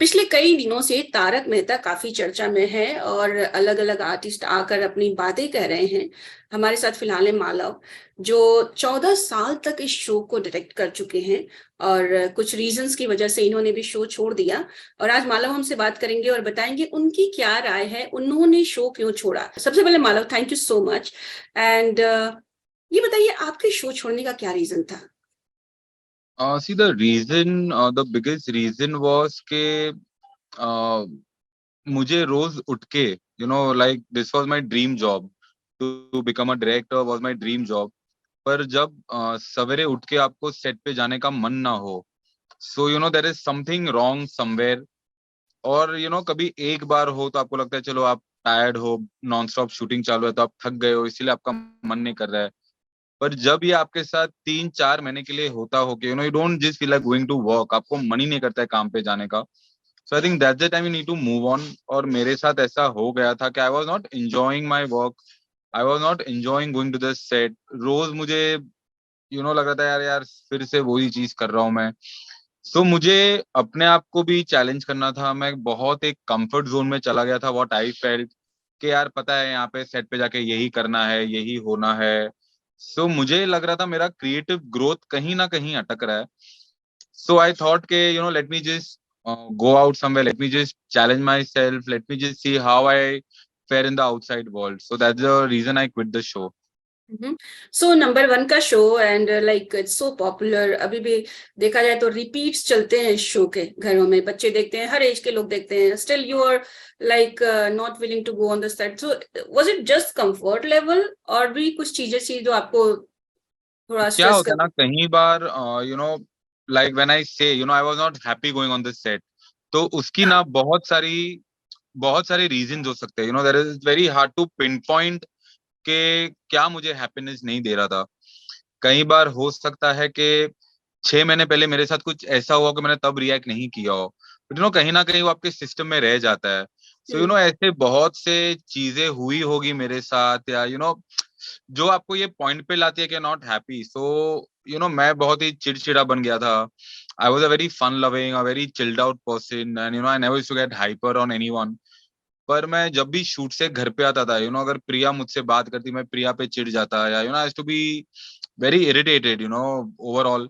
पिछले कई दिनों से तारक मेहता काफी चर्चा में है और अलग अलग आर्टिस्ट आकर अपनी बातें कह रहे हैं। हमारे साथ फिलहाल है मालव, जो 14 साल तक इस शो को डायरेक्ट कर चुके हैं और कुछ रीजंस की वजह से इन्होंने भी शो छोड़ दिया। और आज मालव हमसे बात करेंगे और बताएंगे उनकी क्या राय है, उन्होंने शो क्यों छोड़ा। सबसे पहले Malav, thank you so much. And ये बताइए, आपके शो छोड़ने का क्या रीजन था? See, the biggest reason was के uh, मुझे रोज उठ के like this was my dream job to become a director was my dream job. पर जब सवेरे उठ के आपको सेट पे जाने का मन ना हो, so there is something wrong somewhere. और कभी एक बार हो तो आपको लगता है चलो आप टायर्ड हो, नॉन स्टॉप शूटिंग चालू है तो आप थक गए हो, इसीलिए आपका मन नहीं कर रहा है। पर जब ये आपके साथ 3-4 महीने के लिए होता हो कि you don't just feel like going to work, आपको मन ही नहीं करता है काम पे जाने का। So I think that's the time you need to move on. और मेरे साथ ऐसा हो गया था कि I was not enjoying my work, I was not enjoying going to the set. रोज मुझे लग रहा था यार यार फिर से वही चीज कर रहा हूँ मैं। तो मुझे अपने आप को भी चैलेंज करना था। मैं बहुत एक कंफर्ट जोन में चला गया था, व्हाट आई फेल्ट कि यार पता है यहाँ पे सेट पे जाके यही करना है, यही होना है। सो मुझे लग रहा था मेरा क्रिएटिव ग्रोथ कहीं ना कहीं अटक रहा है। सो आई थॉट के let me just go out somewhere, let me just challenge myself, let me just see how I fare in the outside world. So that's the reason I quit the show. So number one का show and like it's so popular. अभी भी देखा जाए तो repeats चलते हैं इस show के, घरों में बच्चे देखते हैं, हर एज के लोग देखते हैं। Still you are like not willing to go on the set. So was it just comfort level और भी कुछ चीजें थी जो आपको थोड़ा क्या स्ट्रेस होता है कर? ना कई बार like when I say I was not happy going on this set, तो उसकी ना बहुत सारे रीजंस हो सकते हैं। There is very hard to pinpoint के क्या मुझे हैप्पीनेस नहीं दे रहा था। कई बार हो सकता है कि 6 महीने पहले मेरे साथ कुछ ऐसा हुआ कि मैंने तब रिएक्ट नहीं किया हो, बट कहीं ना कहीं वो आपके सिस्टम में रह जाता है। सो ऐसे बहुत से चीजें हुई होगी मेरे साथ, या जो आपको ये पॉइंट पे लाती है कि नॉट हैप्पी। सो मैं बहुत ही चिड़चिड़ा बन गया था। I was a very fun loving, a very chilled out person, and I never used to get hyper on anyone. पर मैं जब भी शूट से घर पे आता था, अगर प्रिया मुझसे बात करती, मैं प्रिया पे चिढ़ जाता, या I to be very irritated overall.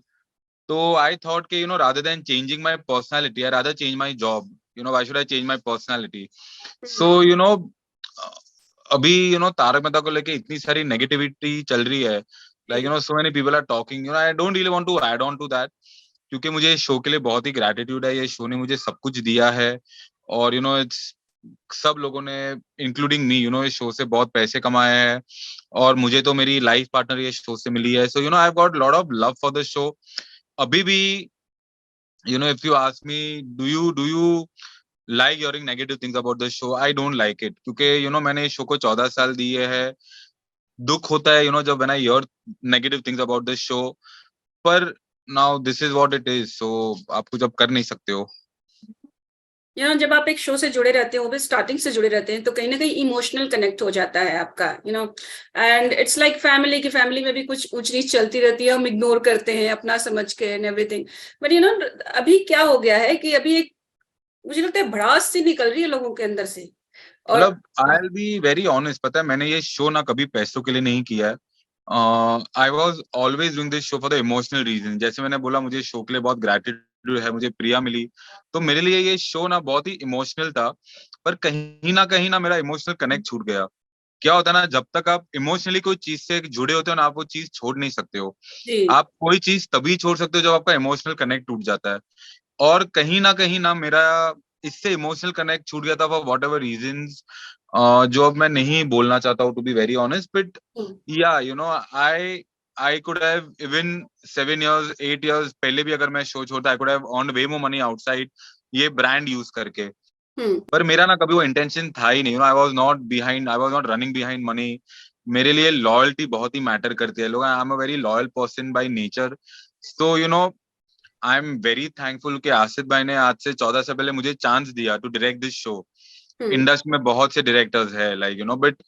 तो आई थॉट कि rather than changing my personality, I rather change my job. Why should I change my personality? So अभी तारक मेहता को लेके इतनी सारी नेगेटिविटी चल रही है, like so many people are talking, I don't really want to add on to that, क्योंकि मुझे इस शो के लिए बहुत ही ग्रेटिट्यूड है। ये शो ने मुझे सब कुछ दिया है, और इट्स सब लोगों ने इंक्लूडिंग मी इस शो से बहुत पैसे कमाए हैं, और मुझे तो मेरी लाइफ पार्टनर ये शो से मिली है। So I have got lot of love for the show. अभी भी if you ask me, do you like hearing negative things about the show? I don't like it, क्योंकि मैंने इस शो को 14 साल दिए हैं। दुख होता है जब when I hear negative things about the show, पर now this is what it is, so आप कुछ अब कर नहीं सकते हो। जब आप एक शो से जुड़े रहते हो, वो भी स्टार्टिंग से जुड़े रहते हैं, तो कहीं ना कहीं इमोशनल कनेक्ट हो जाता है आपका। एंड इट्स लाइक फैमिली की, फैमिली में भी कुछ ऊंच नीच चलती रहती है, हम इग्नोर करते हैं अपना समझ के एंड एवरीथिंग। बट अभी क्या हो गया है कि अभी एक, मुझे लगता है भड़ास सी निकल रही है लोगों के अंदर से। और मतलब आई विल बी वेरी ऑनेस्ट, पता है मैंने ये शो ना कभी पैसों के लिए नहीं किया है। I was always doing this show for the emotional reason. जैसे मैंने बोला, मुझे शो के लिए बहुत ग्रेटिट्यूड है, मुझे प्रिया मिली, तो मेरे लिए ये शो ना बहुत ही इमोशनल था। पर कहीं ना मेरा इमोशनल कनेक्ट छूट गया। क्या होता है ना, जब तक आप इमोशनली कोई चीज से जुड़े होते हो ना, आप वो चीज छोड़ नहीं सकते हो। जी। आप कोई चीज तभी छोड़ सकते हो जब आपका इमोशनल कनेक्ट टूट जाता है। और कहीं ना मेरा इससे इमोशनल कनेक्ट छूट गया था फॉर वॉट एवर रीजंस, जो अब मैं नहीं बोलना चाहता हूँ, to be very honest. But yeah I I could have even 7 years 8 years पहले भी अगर मैं शो छोड़ता, आई could have earned way more money outside ये ब्रांड यूज करके। हम्म। पर मेरा ना कभी वो इंटेंशन था ही नहीं। I was not behind, I was not running behind money. मेरे लिए लॉयल्टी बहुत ही मैटर करती है। लोग, I am a very loyal person by nature. So I am very thankful कि आसिफ भाई ने आज से 14 साल पहले मुझे चांस दिया to direct this show. Hmm. Industry में बहुत से डायरेक्टर्स है, like but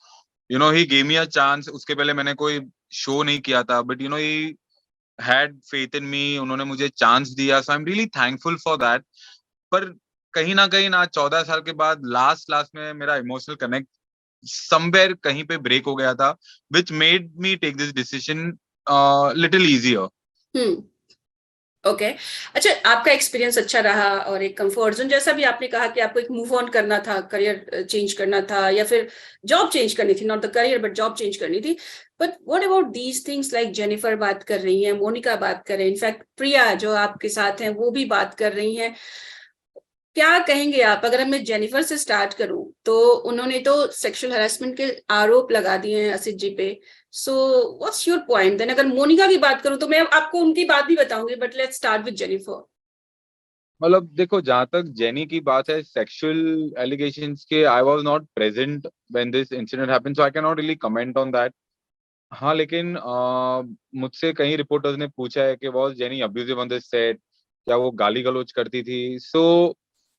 he gave me a chance. उसके पहले मैंने कोई शो नहीं किया था, but he had faith in me, उन्होंने मुझे चांस दिया। So I am really thankful for that. पर कहीं ना 14 साल के बाद लास्ट लास्ट में मेरा इमोशनल कनेक्ट समवेयर कहीं पे ब्रेक हो गया था, which made me take this decision little easier. Hmm. Okay. अच्छा, आपका एक्सपीरियंस अच्छा रहा और एक कंफर्ट जोन, जैसा भी आपने कहा कि आपको एक मूव ऑन करना था, करियर चेंज करना था, या फिर जॉब चेंज करनी थी, not the career but job change करनी थी। But what about these things, like Jennifer बात कर रही हैं, मोनिका बात कर रही हैं, इनफैक्ट प्रिया जो आपके साथ हैं वो भी बात कर रही हैं। क्या कहेंगे आप? अगर मैं जेनिफर से स्टार्ट करूं तो उन्होंने तो सेक्सुअल हरासमेंट के आरोप लगा दिए हैं असित जी पे। So what's your point then? अगर मोनिका की बात करूं तो मैं आपको उनकी बात भी बताऊंगी, but let's start with Jennifer. मतलब देखो, जहां तक जेनी की बात है, सेक्सुअल एलिगेशंस के, आई was not present when this incident happened, so I can not really comment on that. हाँ, लेकिन मुझसे कई रिपोर्टर्स ने पूछा है कि was jenny abusive on this set, क्या वो गाली गलौज करती थी। सो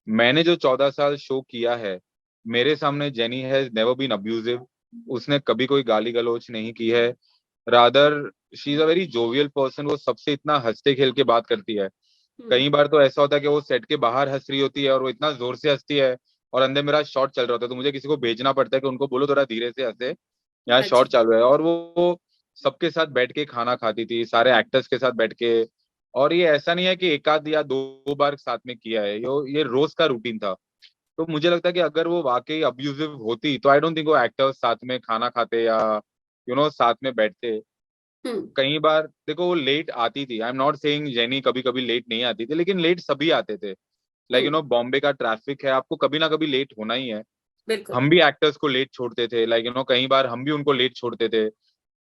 मैंने जो 14 साल शो किया है, मेरे सामने Jenny has never been abusive. उसने कभी कोई गाली गलौज नहीं की है। Rather she is a very jovial person. वो सबसे इतना हंसते खेल के बात करती है। हम्म। कई बार तो ऐसा होता है कि वो सेट के बाहर हंस रही होती है और वो इतना जोर से हंसती है, और अंदर मेरा शॉट चल रहा होता है, तो मुझे किसी को भेजना पड़ता है कि उनको बोलो थोड़ा धीरे से हंसे, यहाँ अच्छा। शॉट चालू है। और वो सबके साथ बैठ के खाना खाती थी, सारे एक्टर्स के साथ बैठ के। और ये ऐसा नहीं है कि एक आध या दो बार साथ में किया है, ये रोज का रूटीन था। तो मुझे लगता है कि अगर वो वाकई अब्यूजिव होती तो आई डोंट थिंक वो एक्टर्स साथ में खाना खाते या साथ में बैठते। हम्म। कई बार देखो, वो लेट आती थी, आई एम नॉट सेइंग जेनी कभी कभी लेट नहीं आती थी, लेकिन लेट सभी आते थे। लाइक हम्म। बॉम्बे का ट्रैफिक है, आपको कभी ना कभी लेट होना ही है। बिल्कुल। हम भी एक्टर्स को लेट छोड़ते थे, लाइक कई बार हम भी उनको लेट छोड़ते थे।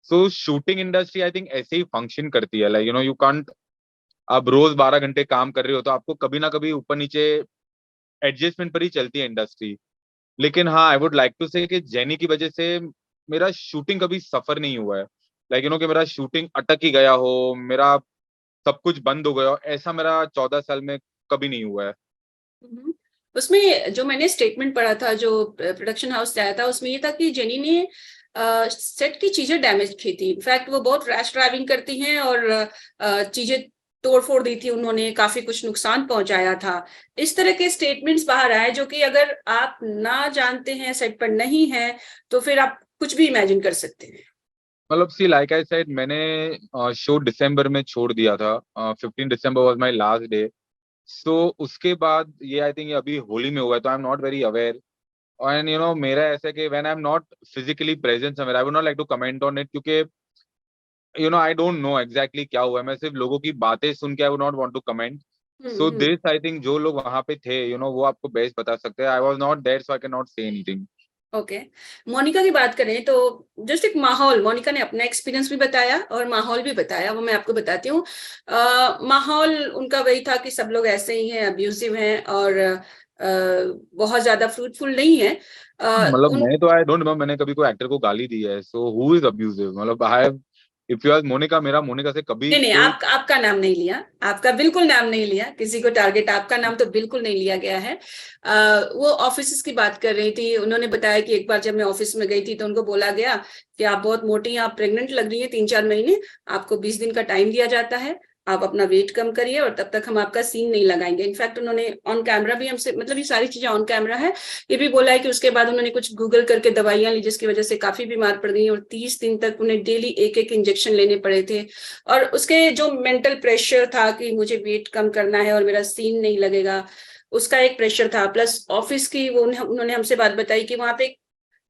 सो शूटिंग इंडस्ट्री आई थिंक ऐसे ही फंक्शन करती है। लाइक यू कांट, आप रोज 12 घंटे काम कर रहे हो तो आपको कभी ना कभी ऊपर नीचे एडजस्टमेंट पर ही चलती है इंडस्ट्री। लेकिन हाँ, आई वुड लाइक टू से कि जेनी की वजह से मेरा शूटिंग कभी सफर नहीं हुआ है। लाइक कि मेरा शूटिंग अटक ही गया हो, मेरा सब कुछ बंद हो गया हो, ऐसा मेरा 14 साल में कभी नहीं हुआ है। हम्म। उसमें जो मैंने स्टेटमेंट पढ़ा था, जो प्रोडक्शन हाउस से आया था, उसमें ये था कि जेनी ने सेट की चीजें डैमेज की थी। इनफैक्ट वो बहुत रैश ड्राइविंग करती हैं और चीजें तोड़ फोड़ दी थी उन्होंने, काफी कुछ नुकसान पहुंचाया था। इस तरह के स्टेटमेंट्स बाहर आए, जो कि अगर आप ना जानते हैं, सेट पर नहीं है, तो फिर आप कुछ भी इमेजिन कर सकते हैं। मतलब सी, लाइक आई सेड, मैंने शो दिसंबर में छोड़ दिया था। 15 दिसंबर वॉज माई लास्ट डे। सो उसके बाद ये आई थिंक अभी होली में हुआ है, तो I am not very aware. And मेरा ऐसा है कि when I am not physically present somewhere, I would not like to comment on it, क्योंकि आई डोंट नो एग्जैक्टली क्या हुआ है। मैं सिर्फ लोगों की बातें सुन के I would not want to comment. So hmm. This I think जो लोग वहां पे थे, वो आपको बेस्ट बता सकते हैं। I was not there, so I can not say anything. Okay. Monica की बात करें तो जस्ट एक माहौल, मोनिका ने अपना एक्सपीरियंस भी बताया और माहौल भी बताया, वो मैं आपको बताती हूँ। माहौल उनका वही था कि सब लोग ऐसे ही हैं, अब्यूजिव हैं और बहुत ज्यादा फ्रूटफुल नहीं है। मतलब उन मैं तो आई डोंट रिमेम्बर मैंने कभी कोई एक्टर को गाली दी है। So who is abusive? मतलब I have, if you are Monica, मेरा मोनिका से कभी नहीं नहीं, कोई। आपका नाम नहीं लिया, आपका बिल्कुल नाम नहीं लिया, किसी को टारगेट आपका नाम तो बिल्कुल नहीं लिया गया है। वो ऑफिस की बात कर रही थी, उन्होंने बताया कि एक बार जब मैं ऑफिस में गई थी तो उनको बोला गया कि आप बहुत मोटी हैं, आप प्रेग्नेंट लग रही हैं, 3-4 महीने, आपको 20 दिन का टाइम दिया जाता है, आप अपना वेट कम करिए और तब तक हम आपका सीन नहीं लगाएंगे। इनफैक्ट उन्होंने ऑन कैमरा भी हमसे, मतलब ये सारी चीजें ऑन कैमरा है, ये भी बोला है कि उसके बाद उन्होंने कुछ गूगल करके दवाइयां ली, जिसकी वजह से काफी बीमार पड़ गई और 30 दिन तक उन्हें डेली एक एक इंजेक्शन लेने पड़े थे। और उसके जो मेंटल प्रेशर था कि मुझे वेट कम करना है और मेरा सीन नहीं लगेगा, उसका एक प्रेशर था, प्लस ऑफिस की वो उन्होंने हमसे बात बताई कि वहां पे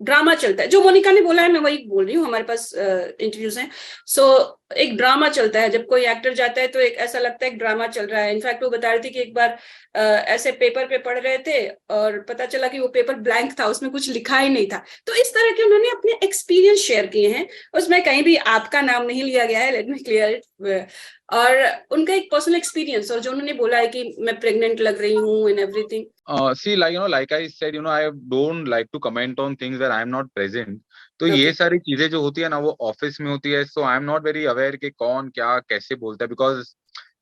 ड्रामा चलता है, जो मोनिका ने बोला है मैं वही बोल रही हूँ, हमारे पास इंटरव्यूज हैं। सो एक ड्रामा चलता है, जब कोई एक्टर जाता है तो एक ऐसा लगता है एक ड्रामा चल रहा है। इनफैक्ट वो बता रही थी कि एक बार ऐसे पेपर पे पढ़ रहे थे और पता चला कि वो पेपर ब्लैंक था, उसमें कुछ लिखा ही नहीं था। तो इस तरह के उन्होंने अपने एक्सपीरियंस शेयर किए हैं, उसमें कहीं भी आपका नाम नहीं लिया गया है, लेट मी क्लियर इट। और उनका एक पर्सनल एक्सपीरियंस, और जो उन्होंने बोला है कि मैं प्रेग्नेंट लग रही हूँ and everything. See, like I said, I don't like to comment on things where I am not present. तो ओके। ये सारी चीजें जो होती है ना, वो ऑफिस में होती है। So I am not very aware कि कौन क्या कैसे बोलता है, because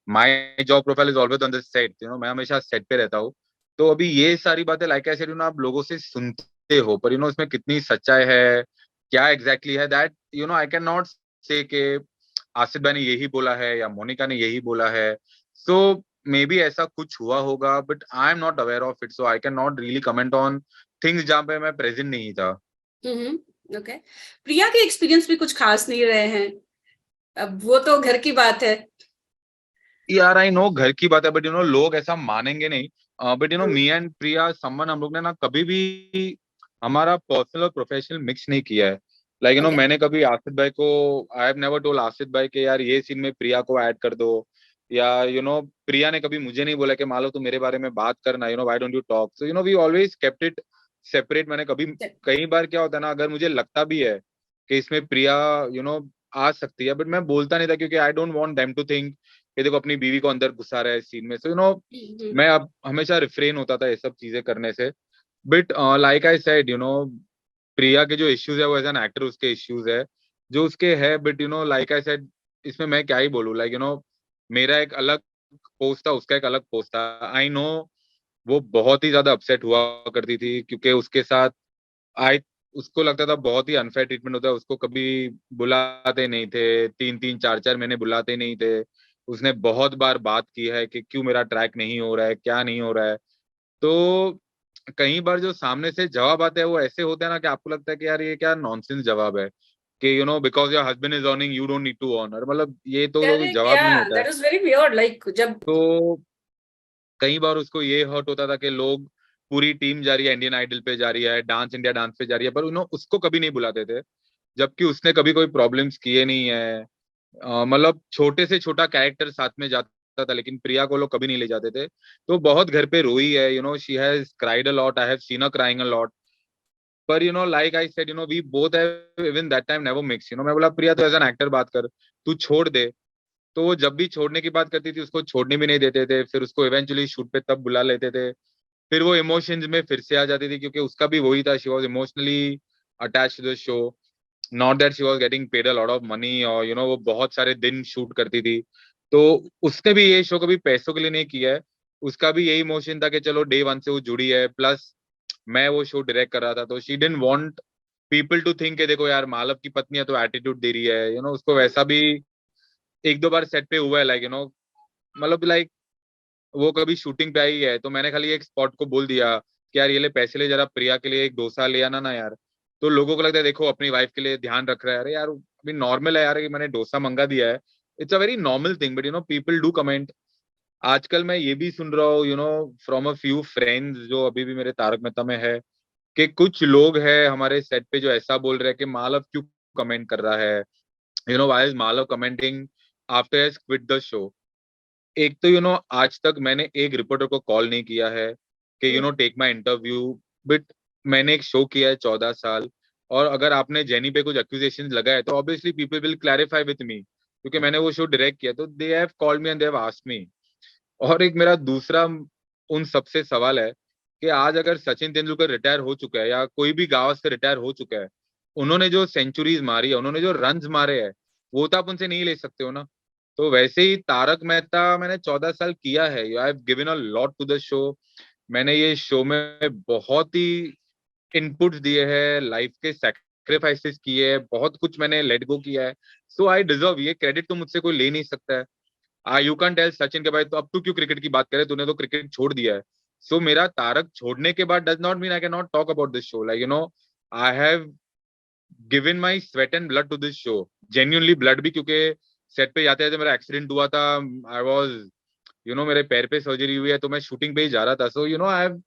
my job profile is always on the set. मैं हमेशा सेट पे रहता हूँ। तो अभी ये सारी बातें, लाइक आई सेड, आप लोगों से सुनते हो, पर इसमें कितनी सच्चाई है, क्या एग्जैक्टली है, दैट आई कैन नॉट से कि आसिफ भाई ने यही बोला है या मोनिका ने यही बोला है। सो मे बी ऐसा कुछ हुआ होगा, but I am not aware of it, so I can not really comment on things जहाँ पे मैं प्रेजेंट नहीं था। ओके। प्रिया के एक्सपीरियंस भी कुछ खास नहीं रहे हैं, अब वो तो घर की बात है। यार आई नो घर की बात है, बट लोग ऐसा मानेंगे नहीं। But hmm, me and Priya someone, हम लोग ने ना कभी भी हमारा पर्सनल और प्रोफेशनल मिक्स नहीं किया है। Like okay. मैंने कभी आसिफ भाई को, I have never told Asif भाई के यार ये सीन में प्रिया को ऐड कर दो, या प्रिया ने कभी मुझे नहीं बोला कि मान लो तू मेरे बारे में बात करना, why don't you talk. So we always kept it separate. मैंने कभी, कई बार क्या होता है ना, अगर मुझे लगता भी है कि इसमें प्रिया यू नो आ सकती है, बट मैं बोलता नहीं था, क्योंकि I don't want them to think कि देखो अपनी बीवी को अंदर घुसा रहा है इस सीन में। सो मैं अब हमेशा रिफ्रेन होता था ये सब चीजें करने से। बट लाइक आई सेड, प्रिया के जो इश्यूज है वो एज एन एक्टर उसके इश्यूज है जो उसके है। बट लाइक आई सेड, इसमें मैं क्या ही बोलूं। लाइक मेरा एक अलग पोस्ट था, उसका एक अलग पोस्ट था। आई नो वो बहुत ही ज्यादा अपसेट हुआ करती थी, क्योंकि उसके साथ आई उसको लगता था बहुत ही अनफेयर ट्रीटमेंट होता है। उसको कभी बुलाते नहीं थे, 3 3 4 4 महीने बुलाते नहीं थे। उसने बहुत बार बात की है कि क्यों मेरा ट्रैक नहीं हो रहा है, क्या नहीं हो रहा है। तो कई बार जो सामने से जवाब आते हैं वो ऐसे होते हैं ना कि आपको लगता है कि यार ये क्या नॉनसेंस जवाब है, कि because your husband is earning you don't need to earn. मतलब ये तो करेक्ट, जवाब या नहीं होता है। That is very weird, like जब तो कई बार उसको ये हर्ट होता था कि लोग, पूरी टीम जा रही है, इंडियन आइडल पे जा रही है, डांस इंडिया डांस पे जा रही है, पर उसको कभी नहीं बुलाते थे, जबकि उसने कभी कोई प्रॉब्लम्स किए नहीं है। मतलब छोटे से छोटा कैरेक्टर साथ में जाता था, लेकिन प्रिया को लोग कभी नहीं ले जाते थे। तो बहुत घर पे रोई है, she has cried a lot, I have seen her crying a lot. पर like I said, we both have even that time never mix. मैं बोला प्रिया तो एज एन एक्टर बात कर, तू छोड़ दे। तो वो जब भी छोड़ने की बात करती थी उसको छोड़ने भी नहीं देते थे, फिर उसको इवेंचुअली शूट पे तब बुला लेते थे। फिर वो इमोशंस में फिर से आ जाती थी, क्योंकि उसका भी वही था, she was emotionally attached to the show. Not that she was getting paid a lot of money, और वो बहुत सारे दिन शूट करती थी। तो उसने भी ये शो कभी पैसों के लिए नहीं किया है। उसका भी यही इमोशन था कि चलो डे वन से वो जुड़ी है, प्लस मैं वो शो डायरेक्ट कर रहा था, तो she didn't want people to think, देखो यार मालव की पत्नी है तो एटीट्यूड दे रही है। उसको वैसा भी 1 2 बार सेट पे हुआ है, लाइक मतलब लाइक वो कभी शूटिंग पे आई है तो मैंने खाली एक स्पॉट को बोल दिया कि यार ये ले पैसे ले, जरा प्रिया के लिए एक डोसा ले आना ना यार। तो लोगों को लगता है देखो अपनी वाइफ के लिए ध्यान रख रहा है। अरे यार अभी नॉर्मल है यार कि मैंने डोसा मंगा दिया है, it's a very normal thing, but people do comment. आजकल मैं ये भी सुन रहा हूँ फ्रॉम अ फ्यू फ्रेंड्स जो अभी भी मेरे तारक मेहता में है, कि कुछ लोग हैं हमारे सेट पे जो ऐसा बोल रहे हैं कि मालव क्यों कमेंट कर रहा है, why is Malav commenting after has quit the show. एक तो आज तक मैंने एक रिपोर्टर को कॉल नहीं किया है कि टेक माय इंटरव्यू। बट मैंने एक शो किया है 14 साल, और अगर आपने जेनी पे कुछ एक्यूजेशन लगाए तो obviously people will clarify with me, क्योंकि मैंने वो शो डायरेक्ट किया। तो they have called me and they have asked me. और एक मेरा दूसरा उन सबसे सवाल है कि आज अगर सचिन तेंदुलकर रिटायर हो चुका है, या कोई भी गावस्कर रिटायर हो चुका है, उन्होंने जो सेंचुरीज मारी है, उन्होंने जो रन्स मारे हैं, वो तो आप उनसे नहीं ले सकते हो ना। तो वैसे ही तारक मेहता मैंने 14 साल किया है, I have given a lot to the show. मैंने ये शो में बहुत ही इनपुट्स दिए हैं, लाइफ के सेक्रीफाइसेस किए हैं, बहुत कुछ मैंने लेट गो किया है। सो आई डिजर्व, ये क्रेडिट तो मुझसे कोई ले नहीं सकता है। यू कैन टेल सचिन के भाई तो अब तू क्यों क्रिकेट की बात करे, तूने तो क्रिकेट छोड़ दिया है। सो मेरा तारक छोड़ने के बाद does not mean I can not talk about this show. Like I have given my sweat and blood to this show, genuinely blood भी, क्योंकि सेट पे जाते जाते मेरा एक्सीडेंट हुआ था। आई वॉज मेरे पैर पे सर्जरी हुई है, तो मैं शूटिंग पे ही जा रहा था। So I have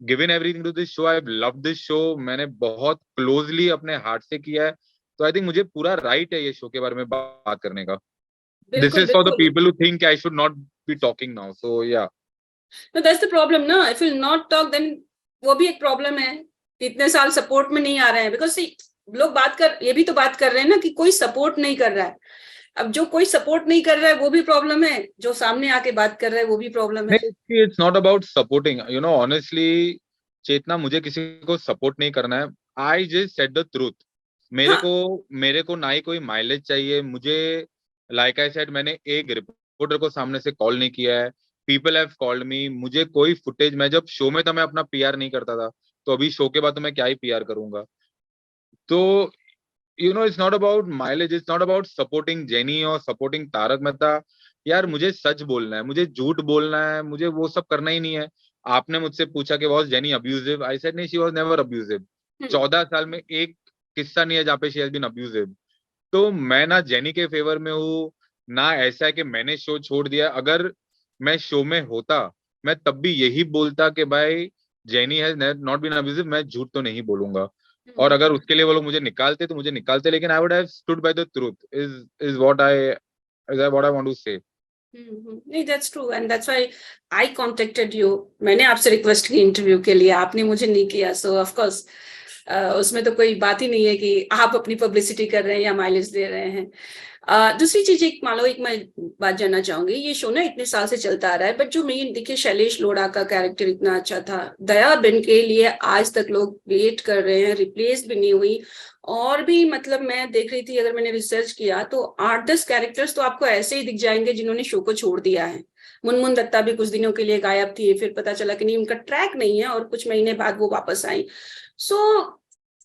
given everything to this show, I have loved this show. मैंने बहुत क्लोजली अपने हार्ट से किया है। तो आई थिंक मुझे पूरा राइट है ये शो के बारे में बात करने का। दिस बिल्कुल इज फॉर द बिल्कुल। People who think I should not be talking now, so yeah. तो दैट्स द प्रॉब्लम ना, if you not talk then वो भी एक प्रॉब्लम है। इतने साल सपोर्ट में नहीं आ रहे हैं, बिकॉज लोग बात कर, ये भी तो बात कर रहे हैं ना कि कोई सपोर्ट नहीं कर रहा है। अब जो कोई सपोर्ट नहीं कर रहा है वो भी प्रॉब्लम है, जो सामने आके बात कर रहा है वो भी प्रॉब्लम है। नहीं, it's not about supporting, honestly Chetna, मुझे किसी को सपोर्ट नहीं करना है। I just said the truth. मेरे हाँ। को मेरे को ना ही कोई माइलेज चाहिए मुझे। लाइक आई सेड, मैंने एक रिपोर्टर को सामने से कॉल नहीं किया है। पीपल हैव कॉल्ड मी, मुझे कोई फुटेज, मैं जब शो में था मैं अपना पीआर नहीं करता था, तो अभी शो के बाद तो मैं क्या ही पीआर करूंगा। तो it's not about mileage, it's not about supporting Jenny or supporting Tarak Mehta, यार मुझे सच बोलना है, मुझे झूठ बोलना है, मुझे वो सब करना ही नहीं है। आपने मुझसे पूछा कि was jenny abusive, I said नहीं, शी वॉज नेवर अब्यूजिव। हम्म। 14 साल में एक किस्सा नहीं है जहाँ पे शी हैज बीन अब्यूजिव। तो मैं ना जेनी के फेवर में हूँ, ना ऐसा है कि मैंने शो छोड़ दिया। अगर मैं शो में होता, मैं तब भी यही बोलता कि भाई Jenny has not been abusive, मैं झूठ तो नहीं बोलूंगा। और हम्म। अगर उसके लिए वो लोग मुझे निकालते तो मुझे निकालते, लेकिन I would have stood by the truth, is what I want to say. नहीं, that's true and that's why I contacted you. मैंने आपसे रिक्वेस्ट की इंटरव्यू के लिए, आपने मुझे नहीं किया, सो ऑफ कोर्स उसमें तो कोई बात ही नहीं है कि आप अपनी पब्लिसिटी कर रहे हैं या माइलेज दे रहे हैं। दूसरी चीज, एक मान लो, एक मैं बात जानना चाहूंगी, ये शो ना इतने साल से चलता आ रहा है, बट जो मेन देखिए शैलेश लोढ़ा का कैरेक्टर इतना अच्छा था, दया बिन के लिए आज तक लोग वेट कर रहे हैं, रिप्लेस भी नहीं हुई। और भी मतलब मैं देख रही थी, अगर मैंने रिसर्च किया तो 8-10 कैरेक्टर्स तो आपको ऐसे ही दिख जाएंगे जिन्होंने शो को छोड़ दिया है। मुनमुन दत्ता भी कुछ दिनों के लिए गायब थी, फिर पता चला कि नहीं, उनका ट्रैक नहीं है, और कुछ महीने बाद वो वापस आई। सो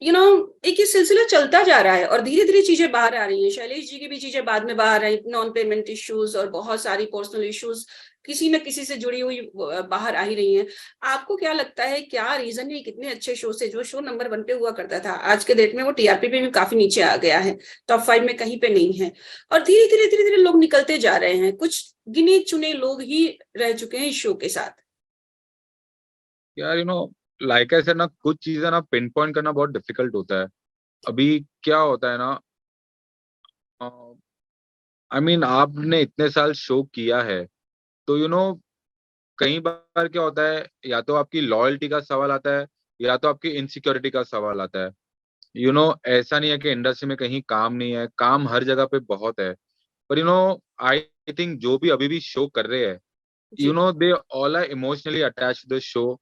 यू नो एक ये सिलसिला चलता जा रहा है और धीरे धीरे चीजें बाहर आ रही हैं। शैलेश जी की भी चीजें बाद में बाहर आई, नॉन पेमेंट इश्यूज और बहुत सारी पर्सनल इश्यूज किसी न किसी से जुड़ी हुई बाहर आ ही रही हैं। आपको क्या लगता है, क्या रीजन है कितने अच्छे शो से, जो शो नंबर 1 पे हुआ करता था, आज के डेट में वो टीआरपी पे भी काफी नीचे आ गया है, टॉप 5 में कहीं पे नहीं है, और धीरे धीरे लोग निकलते जा रहे हैं, कुछ गिने चुने लोग ही रह चुके हैं इस शो के साथ। यार लाइक ऐसे ना कुछ चीजें ना पिन पॉइंट करना बहुत डिफिकल्ट होता है। अभी क्या होता है ना, आई मीन आपने इतने साल शो किया है, तो कई बार क्या होता है, या तो आपकी लॉयल्टी का सवाल आता है, या तो आपकी इनसिक्योरिटी का सवाल आता है। ऐसा नहीं है कि इंडस्ट्री में कहीं काम नहीं है, काम हर जगह पे बहुत है। पर आई थिंक जो भी अभी भी शो कर रहे हैं, जी। They all are emotionally attach to the show.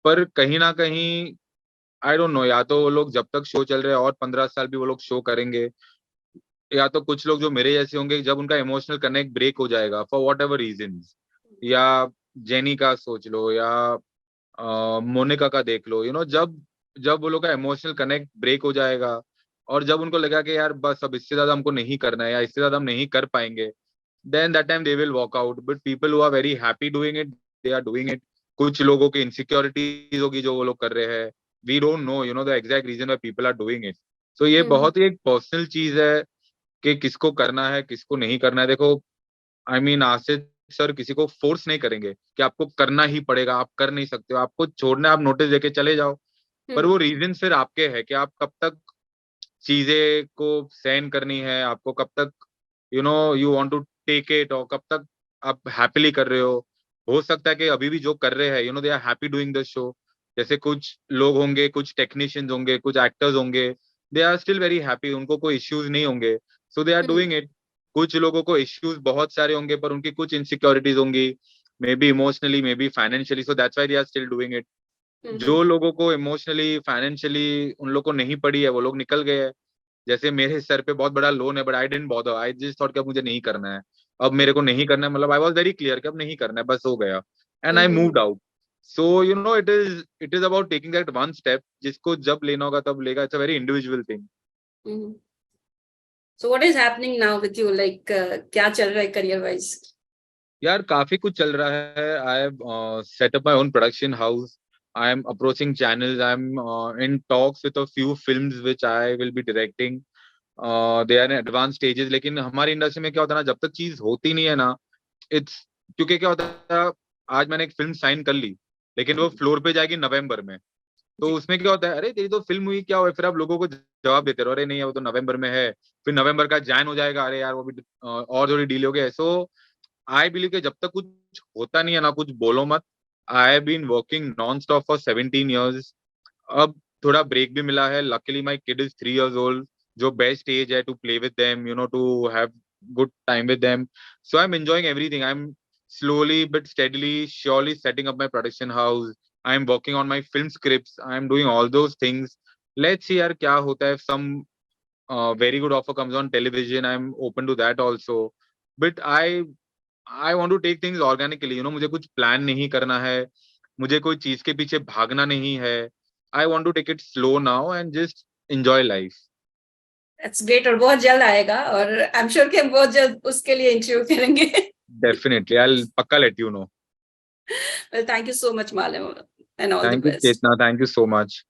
पर कहीं ना कहीं आई डोंट नो, या तो वो लोग जब तक शो चल रहे हैं और 15 साल भी वो लोग शो करेंगे, या तो कुछ लोग जो मेरे जैसे होंगे, जब उनका इमोशनल कनेक्ट ब्रेक हो जाएगा फॉर वॉट एवर रीजन, या जेनी का सोच लो, या मोनिका का देख लो, जब जब वो लोग का इमोशनल कनेक्ट ब्रेक हो जाएगा, और जब उनको लगा कि यार बस अब इससे ज्यादा हमको नहीं करना है, या इससे ज्यादा हम नहीं कर पाएंगे, then that time they will walk out. But people who are very happy doing it, they are doing it. कुछ लोगों की इनसिक्योरिटीज होगी जो वो लोग कर रहे हैं, we don't know the exact reason why people are doing it. So ये हम्म। बहुत ही एक पर्सनल चीज है कि किसको करना है किसको नहीं करना है। देखो, आई मीन आसिफ सर किसी को फोर्स नहीं करेंगे कि आपको करना ही पड़ेगा, आप कर नहीं सकते हो, आपको छोड़ना है, आप नोटिस देके चले जाओ। पर हम्म। वो रीजन फिर आपके है कि आप कब तक चीजें को सहन करनी है, आपको कब तक you want to take it, और कब तक आप हैप्पीली कर रहे हो सकता है कि अभी भी जो कर रहे हैं, they are happy doing the show. जैसे कुछ लोग होंगे, कुछ टेक्नीशियंस होंगे, कुछ एक्टर्स होंगे, they are still very happy, उनको कोई इश्यूज नहीं होंगे, so they are hmm. Doing it. कुछ लोगों को इश्यूज बहुत सारे होंगे, पर उनकी कुछ इनसिक्योरिटीज होंगी, maybe emotionally, maybe financially, so that's why they are still doing it. Hmm. जो लोगों को इमोशनली फाइनेंशियली उन लोग को नहीं पड़ी है, वो लोग निकल गए हैं। जैसे मेरे सर पे बहुत बड़ा लोन है, but I didn't bother, I just thought कि अब मुझे नहीं करना है, अब मेरे को नहीं करना है, मतलब आई वाज वेरी क्लियर कि अब नहीं करना है, बस हो गया, and I hmm. Moved out. So it is about taking that one step, जिसको जब लेना होगा तब लेगा, it's a very individual thing. Hmm. So what is happening now with you, like क्या चल रहा है करियर वाइज? यार काफी कुछ चल रहा है। I have set up my own production house, I am approaching channels, I am in talks with a few films which I will be directing. They are in advance stages. लेकिन हमारी industry में क्या होता है ना, जब तक चीज होती नहीं है ना, इट्स, क्योंकि क्या होता है, आज मैंने एक फिल्म साइन कर ली, लेकिन वो फ्लोर पे जाएगी नवंबर में। तो जी। उसमें क्या होता है, अरे तेरी तो फिल्म हुई, क्या हुआ, फिर आप लोगों को जवाब देते रहो, अरे नहीं है वो तो नवंबर में है, फिर नवंबर का जैन हो जाएगा, अरे यार वो भी और थोड़ी डील हो गया। सो आई बिलीव कि जब तक कुछ होता नहीं है ना, कुछ बोलो मत। I have been working non stop for 17 years। अब थोड़ा ब्रेक भी मिला है, luckily my kid is 3 years old, जो बेस्ट एज है to play with them, to have good time with them. So I am enjoying everything, I am slowly but steadily surely setting up my production house, I am working on my film scripts, I am doing all those things. Let's see यार क्या होता है, some very good offer comes on television, I am open to that also. But I want to take things organically, मुझे कुछ plan नहीं करना है, मुझे कोई चीज के पीछे भागना नहीं है। I want to take it slow now and just enjoy life. That's great, और बहुत जल्द आएगा, और आई एम श्योर कि हम बहुत जल्द उसके लिए इंटरव्यू करेंगे। Definitely, I'll pakka let you know. Well, thank you so much, Malav, and all the Thank you, best. Chetna. Thank you so much.